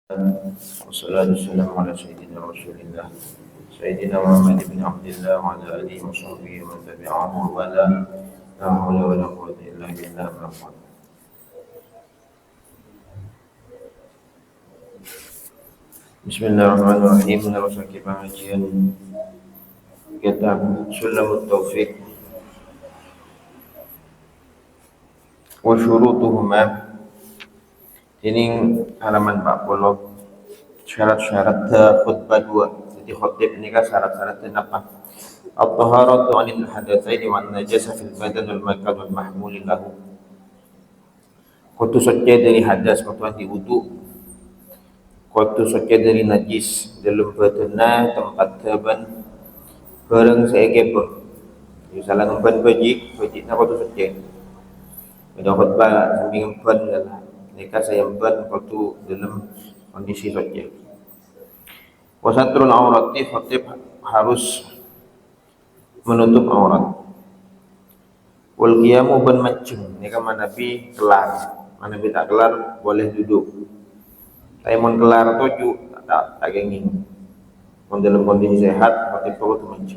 والصلاة والسلام على سيدنا رسول الله سيدنا محمد بن عبد الله وعلى آله وصحبه ومن تبعهم ولا لا حول ولا قوة إلا بالله العظيم. Bismillahirrahmanirrahim. Meneruskan pengajian kitab Sulamut Taufiq wa syurutuhuma. Ini halaman 40. Syarat-syarat khutbah 2. Jadi khutbah ini kan syarat-syaratnya apa? At-taharatu 'anil hadatsaini wan najasa fil badan wal makan wal mahmul lahu. Kudu suci dari hadas waktu wudu. Kudu suci dari najis dalam badanna tempat taban bareng saekebeh. Misalnya ngemban bajikna kudu suci. Ada khutbah sambil ngemban lah. Nikah saya ngemban kudu dalam kondisi suci. Wasatrul aurati, khatib harus menutup aurat. Wal qiyamu ban macem, ini kan manabi kelar. Manabi tak kelar boleh duduk. Tapi mun kelar tuju tak genging. Mun dalam kondisi sehat khatib perlu macem.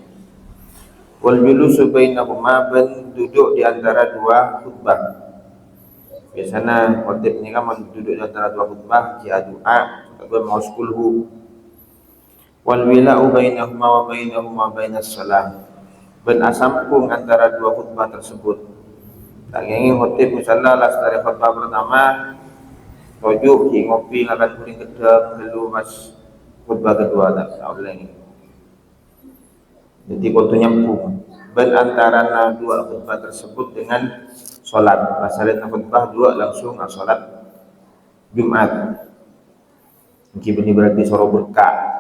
Wal julusu bainahuma, ban duduk di antara dua khutbah. Biasanya khatib ini kan duduk di antara dua khutbah, dia doa atau mau kulhu. Wal wila'u bainahuma wa bainahuma bainas salam, ben asampung antara dua khutbah tersebut. Tak ingin khutib misalnya las dari khutbah pertama tojuk ngopi ngakan kuning gedang dulu mas khutbah kedua tak boleh ini. Jadi kudu nyambung ben antara dua khutbah tersebut dengan salat. Asalnya khutbah dua langsung salat Jumat. Ini berarti soro berkah.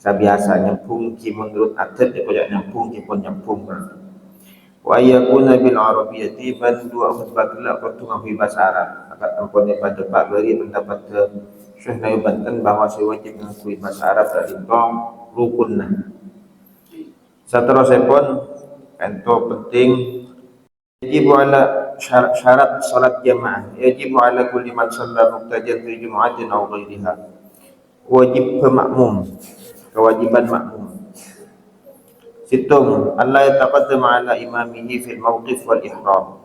Biasa nyambung ki menurut adat dia pojok nyambung ki pun nyambung. Wa yakuna bil arabiyyati, ban dua khutbah kelak kudu nganggo bahasa Arab. Akan tempone pada Pak beri pendapat Syekh Nayu Banten bahwa wajib nganggo bahasa Arab dari rukunna. Saterusipun ento penting yajib ala syarat salat jamaah. Yajib ala kulli man shalla muqtajan fi jumu'atin aw ghairiha. Wajib pemakmum, kewajiban makmum. Situng Allah yataqaddama ala imamihi fil mawqif wal ihram.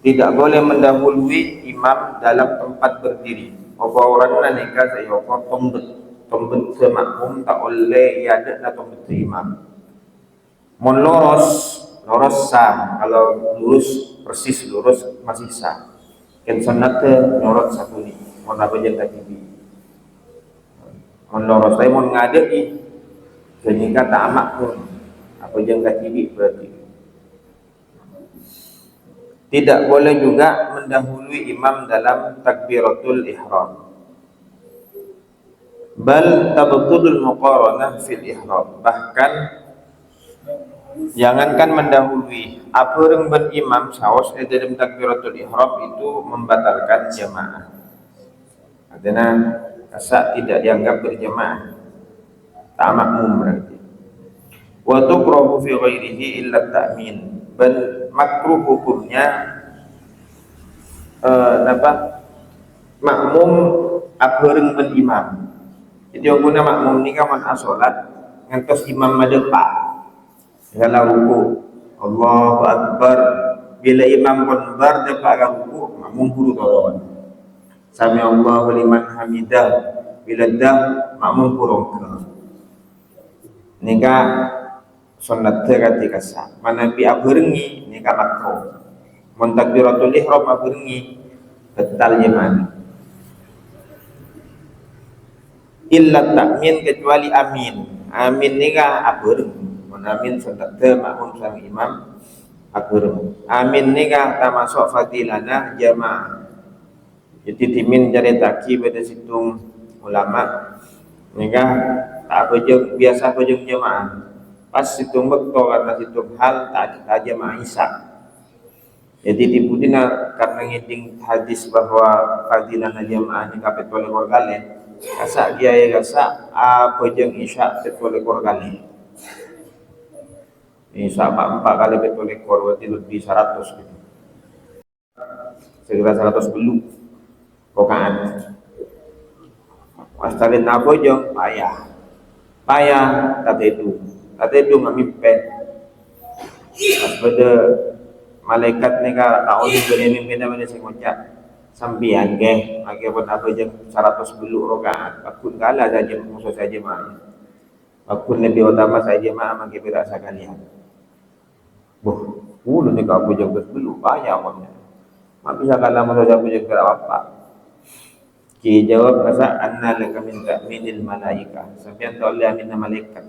Tidak boleh mendahului imam dalam tempat berdiri. Apa orang nikah saya apa tombet makmum tak boleh ada na tombet imam. Mon loros sah, kalau lurus persis lurus masih sah. Kan sunnatnya nyorot satu ni, mon apa jangan tibi. Mon loros saya mon ngadei jadi kata amak pun apa jangan tibi berarti. Tidak boleh juga mendahului imam dalam takbiratul ihram. Bal tabtulul muqaranah fil ihram. Bahkan jangankan mendahului, apeurang berimam saos dalam takbiratul ihram itu membatalkan jamaah. Artinya kasak tidak dianggap berjamaah, tak makmum berarti. Wa tukrahu fi ghairihi illa ta'min. Bal makruh hukumnya makmum apeurang berimam. Jadi orang makmum ni kan salat ngantos imam madepak. Kalau ruku Allahu Akbar, bila imam pun berdepak ruku makmum huru tolong. Sami Allahu liman hamidah, bila dah makmum kurung ke. Nika sunat ketika sah. Mana bi aberengi nika makruh. Mun takbiratul ihram aberengi batal jemaah. Illa ta'min, kecuali amin. Amin nika aberengi. Amin sunat makmum sang imam akurung. Amin ni kan termasuk fadilana jamaah. Jadi timin jadi taki pada situng ulama ni kan tak bejeng biasa bejeng jamaah. Pas situng bekto karena situng hal tak jamaah isya. Jadi diputina karena ngiting hadis bahwa fadilana jamaah ni kapet oleh korgale. Kasak dia kasak bejeng isya oleh korgale. Ini sama 4 kali betul ekor berarti lebih 100 gitu. Segera 100 belum rokaan. Pastalin apa jong payah kata itu mamimpen pas pada malaikat ni ka taon ni gani mimpin na mana singocak sambian ke agi pun apa jeng 100 bulu rokaat akun kala saja musuh saja mah akun lebih utama saja mah magi pira sakalian boh ulu ni ka apa jeng bulu payah maknya mak bisa kala musuh saja jeng kira apa ki jawab masa anna laka min ta'minil malaika sampean tak oleh amin malaikat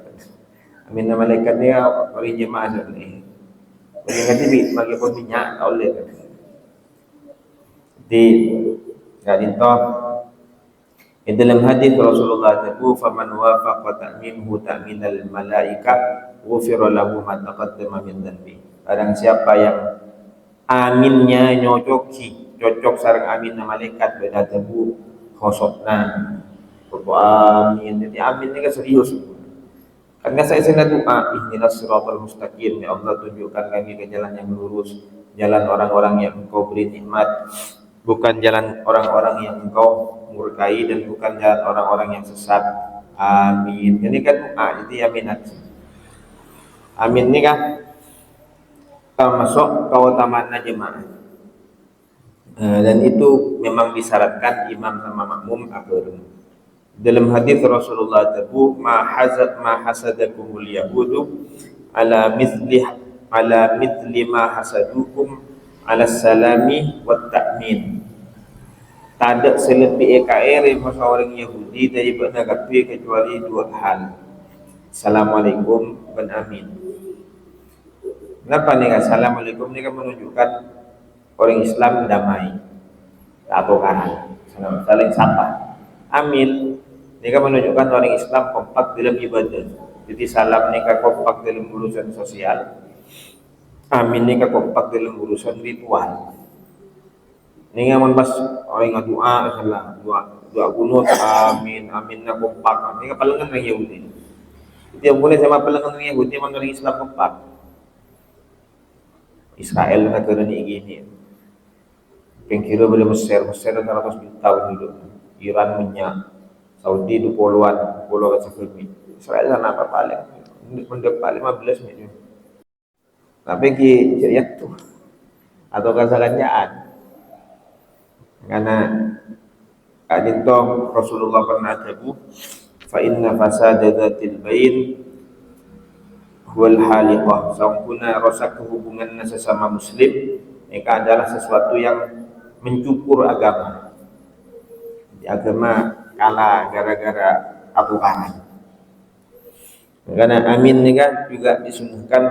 amin malaikat ni orang jemaah ni orang kata bagi pun minyak tak oleh di gadinto dalam hadis Rasulullah itu faman wafaqa ta'minhu ta'minal malaika ghufira lahu ma taqaddama min dhanbi barang siapa yang aminnya cocok sareng amin malaikat beda tebu khosotna amin jadi amin ini kan serius karena saya doa ihdinas siratal mustaqim ya Allah tunjukkan kami ke jalan yang lurus jalan orang-orang yang Engkau beri nikmat bukan jalan orang-orang yang Engkau murkai dan bukan jalan orang-orang yang sesat amin ini kan doa jadi amin ini kan termasuk keutamaan jemaah dan itu memang disyaratkan imam sama makmum agar dalam hadis Rasulullah itu ma hasadakumul yahudu ala mithli ma hasadukum ala salami wat ta'min tak ada selebih EKR masa orang Yahudi daripada gapi kecuali dua hal assalamualaikum dan amin. Kenapa nih assalamualaikum ini kan menunjukkan orang Islam damai atau kanan saling sapa. Amin ini kan menunjukkan orang Islam kompak dalam ibadah. Jadi salam ini kan kompak dalam urusan sosial. Amin ini kan kompak dalam urusan ritual. Ini kan pas orang doa salah doa kunut amin na kompak. Ini kan palingan orang Yahudi. Itu yang boleh sama palingan orang Yahudi orang Islam kompak. Israel negara ni gini. Kira boleh Mesir 100 juta penduduk, Iran minyak, Saudi 20-an, pulau Kecil Israel sana apa paling, mendepak 15 minit. Tapi ki jeriat tu, atau kerajaan, karena kadinto Rasulullah pernah tabu, fa inna fasadatil bain wal haliqah, sempurna rosak hubungan sesama Muslim, mereka adalah sesuatu yang mencukur agama. Di agama kalah gara-gara aturan. Karena amin ni kan juga disunahkan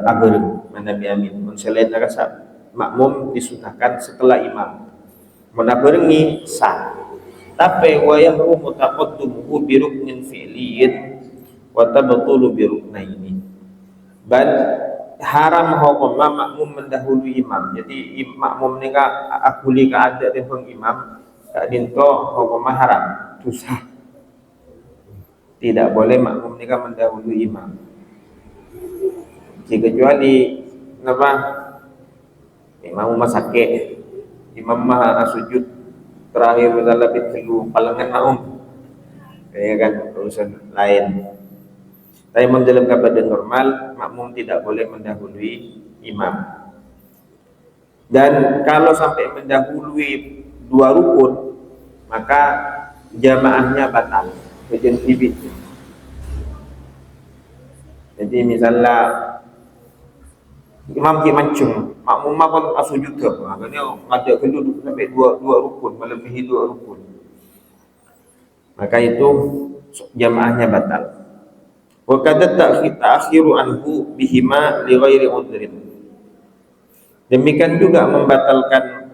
agar Nabi amin. Selain rasa makmum disunahkan setelah imam. Menabarengi sah. Tapi wa yahrumu taqaddumuhu bi ruknin fi'liyin wa tabtulu bi ruknaini. Bal haram hukum makmum mendahului imam. Jadi makmum ni ka akuli ka ada tepung imam ka dinto hukum haram susah. Tidak boleh makmum ni ka mendahului imam. Kecuali napa imam masake imam mah sujud terakhir dalam itu palengan makmum. Ya kan urusan lain. Tapi dalam keadaan normal, makmum tidak boleh mendahului imam. Dan kalau sampai mendahului dua rukun, maka jamaahnya batal. Jadi misalnya imam ki mancung, makmum pun sujud ke, makanya ada kedua sampai dua rukun, melebihi dua rukun. Maka itu jamaahnya batal. Wa kadza ta'khiru anhu bihima li ghairi udhrin. Demikian juga membatalkan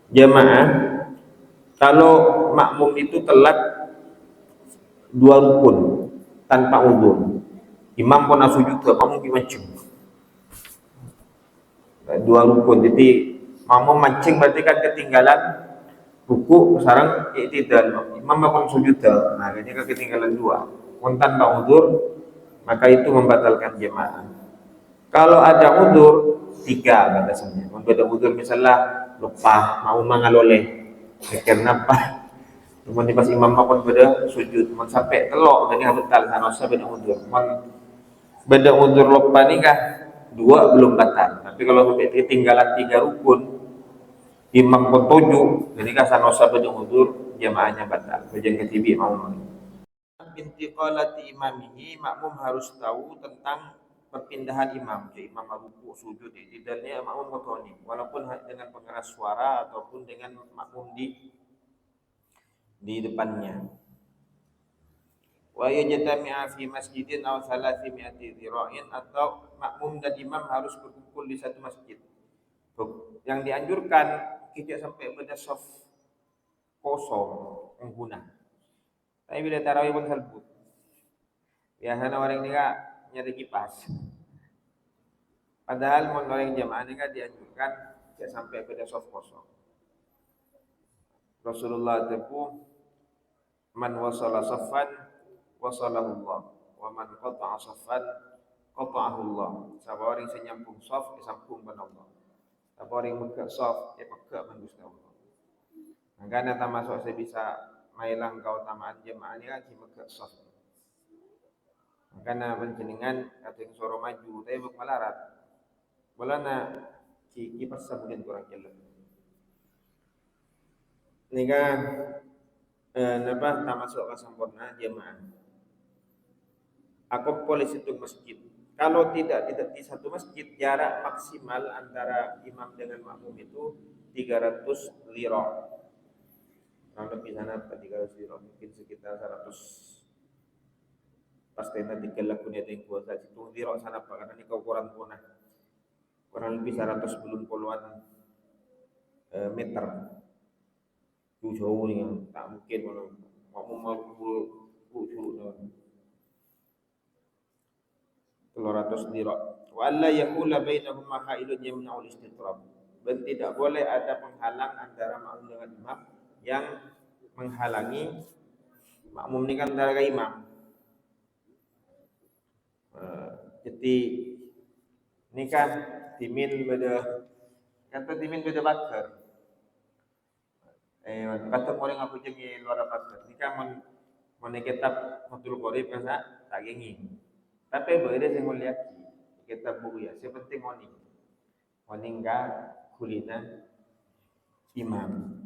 jamaah kalau makmum itu telat dua rukun tanpa udzur. Imam pun sujud ke makmum mancing. Dua rukun. Jadi makmum mancing berarti kan ketinggalan ruku sarang i'tidal. Imam pun sujud ke. Nah, ini ketinggalan dua. Pun tanpa udzur maka itu membatalkan jamaah. Kalau ada udzur tiga batasannya. Kalau ada udzur misalnya lupa mau mangaloleh karena apa? Cuma pas imam pun beda sujud, mun sampai telok jadi betal sanosa beda undur. Mun beda undur lupa nikah dua belum batal. Tapi kalau sampai ketinggalan 3 rukun, imam pun tujuh, jadi kan sanosa beda undur jamaahnya batal. Bejeng ketibi mau. Intiqalati imamihi, makmum harus tahu tentang perpindahan imam. Jadi imam ruku, sujud, i'tidalnya makmum mutoni, walaupun dengan pengeras suara ataupun dengan makmum di depannya. Wa yajtami'a fi masjidin aw 300 dhira'in, atau makmum dan imam harus berkumpul di satu masjid. Yang dianjurkan tidak sampai pada saf kosong pengguna. Tapi bila tarawih pun salbut. Biasanya orang ini nyari kipas. Padahal mun orang jamaah ini dianjurkan tidak sampai pada saf kosong. Rasulullah tepu man wasala saffan wasalahu Allah, wa man qata'a saffan qata'ahu Allah. Siapa orang yang nyambung saf, disambung dengan Allah. Siapa orang yang mekak saf, mekak dengan Gusti Allah. Makanya tak masuk saya bisa mailang keutamaan jemaah ini kan mekak saf. Makanya panjenengan ada yang suara maju, tapi buk malarat. Bolana ki persabuhan kurang jelas. Nika napa tak masuk ke sempurna jemaah. Aku polisi itu masjid. Kalau tidak di satu masjid, jarak maksimal antara imam dengan makmum itu 300 lira. Kurang lebih sana 300 lira, mungkin sekitar 100. Pasti nanti kelakun itu yang kuasa itu lira sana Pak, karena ini kau kurang punah. Kurang lebih 100 belum puluhan meter. Jauh ni tak mungkin kalau makmum mau puluh 300 lira. Wa alla yaqula bainahuma hailun yamna'ul istitrab. Dan tidak boleh ada penghalang antara makmum dengan imam yang menghalangi makmum ini kan antara imam. Jadi ini kan timin beda kata timin beda bakar. Kata orang aku jengi luar bakar. Ini kan mun kitab Fathul Qorib kan tak gengi. Tapi beda saya melihat kita buku ya. Sepenting oni enggak kulinan imam.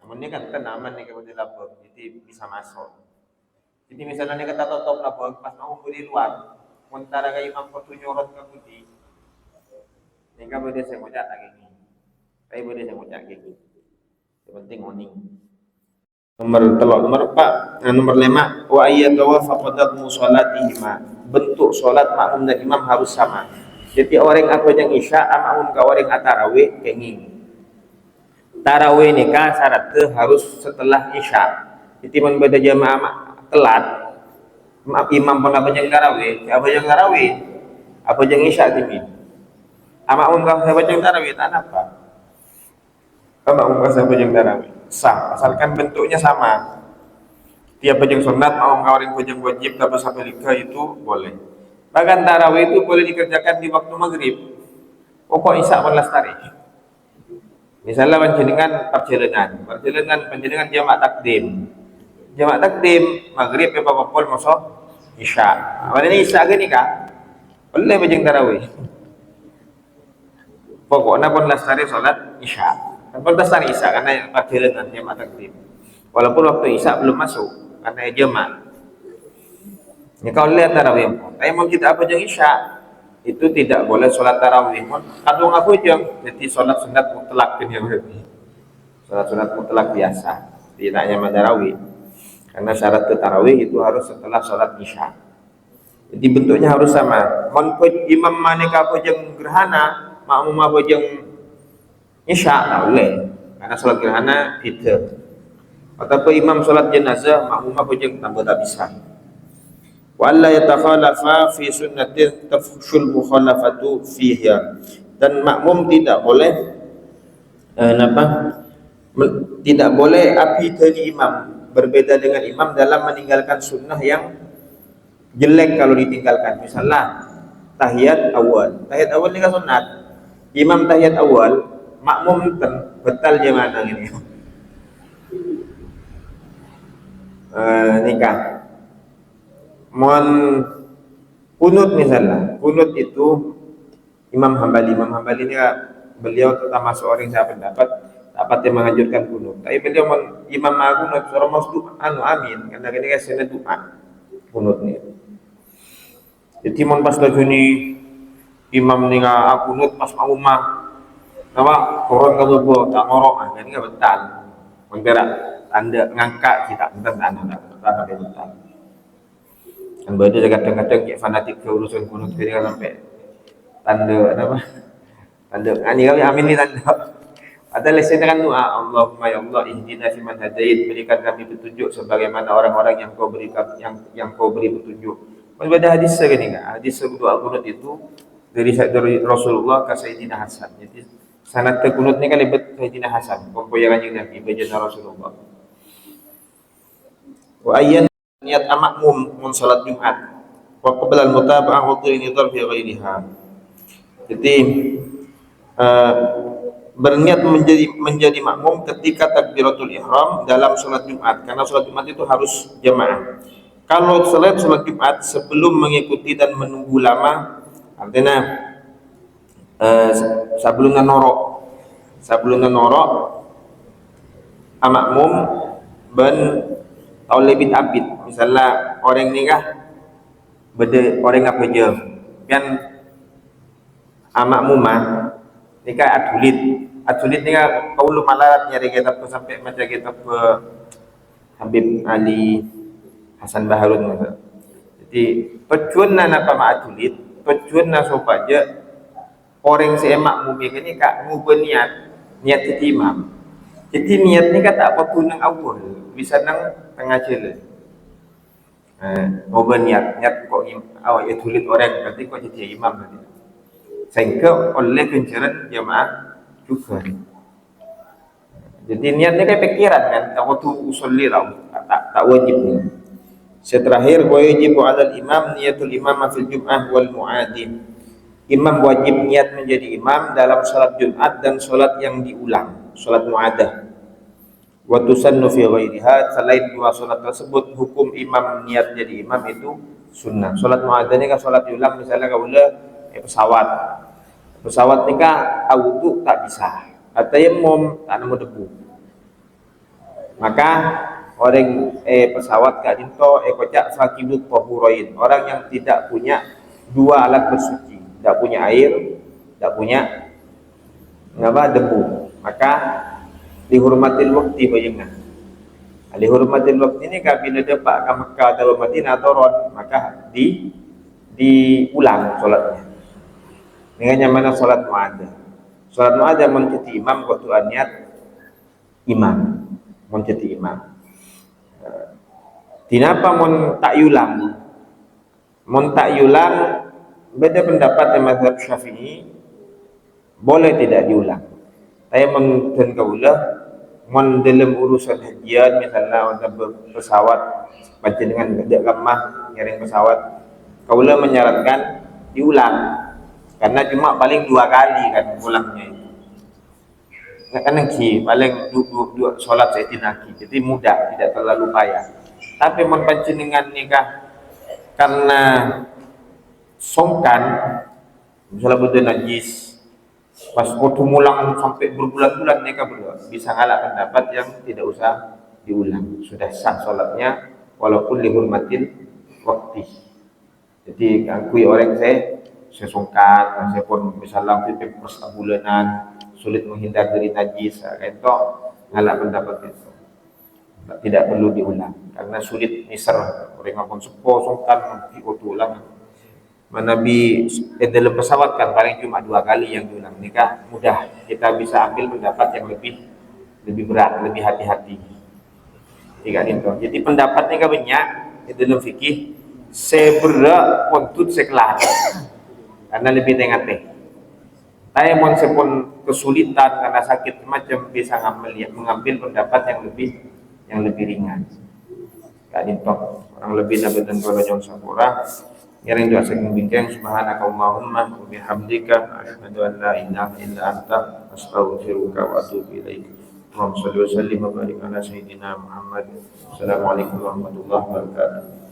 Namun ini kan tenaman nih kemudian labor, jadi bisa masuk. Jadi misalnya nih kata tutup labor, pas mau di luar, sementara kayak imam foto nyorot ke putih, ini kan beda saya mau cak gini. Tapi beda saya mau cak gini. Sepenting oni. Nomor 4, nomor 5, wa ayyatawa faqadat musallatihima. Bentuk solat makmum dan imam harus sama. Jadi orang apa yang isya, makmum ka orang tarawih kenging. Tarawih ni kan syaratnya harus setelah isya. Jadi mun beda jamaah telat, imam pun apa yang tarawih, apa yang isya timin. Makmum ka apa yang tarawih tak apa. Makmum ka apa yang tarawih sah, asalkan bentuknya sama. Tiap pejeng sunat mau orang pejeng wajib tapi sampai itu boleh. Bahkan tarawih itu boleh dikerjakan di waktu maghrib. Pokok isya pun lestari. Misalnya perjalanan panjenengan jamak takdim maghrib ya papapol masuk isya. Mana ini isya gini kah? Boleh pejeng tarawih. Pokoknya pun lestari salat isya. Kan lestari isya karena perjalanan jamak takdim. Walaupun waktu isya belum masuk karena jemaah. Ini kau lihat tarawih pun. Tapi mau kita apa yang isya itu tidak boleh sholat tarawih pun. Kadung aku yang jadi sholat sunat mutlak ini berarti. Sholat sunat mutlak biasa. Tidak hanya tarawih. Karena syarat tarawih itu harus setelah sholat isya. Jadi bentuknya harus sama. Mon imam maneka apa yang gerhana, makmum apa yang isya tak boleh. Karena sholat gerhana itu. Ataupun imam sholat jenazah makmum apa yang tambah tak bisa. Wa alla yatakhalafa fi sunnatin tafshul mukhalafatu fiha. Dan makmum tidak boleh tidak boleh api dari imam, berbeda dengan imam dalam meninggalkan sunnah yang jelek kalau ditinggalkan. Misalnya tahiyat awal ini kan sunat. Imam tahiyat awal, makmum betal jamaah ini. nikah mon kunut misalnya. Kunut itu Imam Hambali ini beliau termasuk orang yang saya pendapat dapat yang menganjurkan kunut. Tapi beliau imam kunut seorang masuk amin karena ini kan doa kunut ni. Jadi mon pas lagi ni imam ni kunut pas rumah nama turun ke bawah tak ngorok kan ini betul. Menggerak tanda ngangkat kita tentang tanda betul. Dan benda kadang-kadang kayak fanatik ke urusan kunut dia sampai tanda apa? Tanda ani kami amin ni tanda. Ada lesen dengan doa Allahumma ya Allah ihdina fi man hadait, berikan kami petunjuk sebagaimana orang-orang yang kau berikan yang kau beri petunjuk. Ada hadis segini enggak? Hadis doa kunut itu dari Rasulullah ke Sayyidina Hasan. Jadi sanad kunut ni kan lebet Sayyidina Hasan, pempoyangan yang Nabi baginda Rasulullah. Wa ayyan niat makmum mun salat Jumat wa qabla al-mutaba'ah wa tinidhar fi ghairiha. Jadi berniat menjadi makmum ketika takbiratul ihram dalam salat Jumat, karena salat Jumat itu harus jamaah. Kalau salat Jumat sebelum mengikuti dan menunggu lama, artinya sebelum norok makmum ben atau lebih abid, misalnya orang nikah beda orang apa je kan makmumah nikah adulit nikah kaulu malarat nyari kita sampai macam kita ke Habib Ali Hasan Baharun. Jadi tujuan apa adulit, tujuan supaya orang semak mumi ini kak ngubah niat jadi imam. Jadi niat ni tak apa pun nang awal, bisa nang tengah jalan. Ngubah niat kok awak ya tulis orang berarti kok jadi imam nanti. Sehingga oleh kencaran jamaah juga. Jadi niatnya kayak pikiran kan, waktu usolli tak wajib ni. Terakhir wajib alal imam niatul imam fil jum'ah wal mu'adim. Imam wajib niat menjadi imam dalam salat Jumat dan salat yang diulang, salat mu'adah. Wa tusannu fi ghairiha, selain dua salat tersebut hukum imam niat jadi imam itu sunnah. Salat mu'adah ni kan salat diulang, misalnya kaula pesawat ni kan audu tak bisa. Tayammum tak nemu debu. Maka orang pesawat kak dinto kocak fakibut tahurain, orang yang tidak punya dua alat bersuci, tidak punya air, tidak punya debu, maka dihormatil waktu bayangan. Dihormatil waktu ini bila dapat ke Mekah atau Madinah atau maka diulang solatnya. Dengan yang mana solat mu'adah. Solat mu'adah menjadi imam waktu niat imam, menjadi imam. Kenapa mon tak yulang? Mon tak yulang beda pendapat di mazhab Syafi'i, boleh tidak diulang. Saya mengatakan kaula mon dalam urusan hajian misalnya ada pesawat macam dengan gede lemah ngiring pesawat, kaula menyarankan diulang karena cuma paling 2 kali kan ulangnya itu. Kan nangki paling dua solat saya tinaki, jadi mudah, tidak terlalu payah. Tapi mon panjenengan nikah karena songkan, misalnya betul najis, pas waktu mulang sampai berbulan-bulan nikah berdua, bisa ngalah pendapat yang tidak usah diulang, sudah sah sholatnya walaupun dihormatin waktu. Jadi akui orang saya songkan, saya pun misalnya pipis bulanan, sulit menghindar dari najis, itu ngalah pendapat itu. Tidak perlu diulang karena sulit nisar orang pun sepo songkan diulang. Nabi dalam pesawat kan paling cuma 2 kali yang diulang nikah, mudah kita bisa ambil pendapat yang lebih berat, lebih hati-hati. Jadi pendapat nikah banyak dalam fikih sebera pontut sekelas karena lebih tengah teh. Saya pun kesulitan karena sakit macam bisa mengambil pendapat yang lebih ringan. Orang lebih nabi dan orang sapura. Yang doa saking bingkang subhanakallahumma wa bihamdika asyhadu an la ilaha illa anta astaghfiruka wa atubu ilaik. Allahumma shalli wa sallim wa barik ala sayyidina Muhammad. Assalamualaikum warahmatullahi wabarakatuh.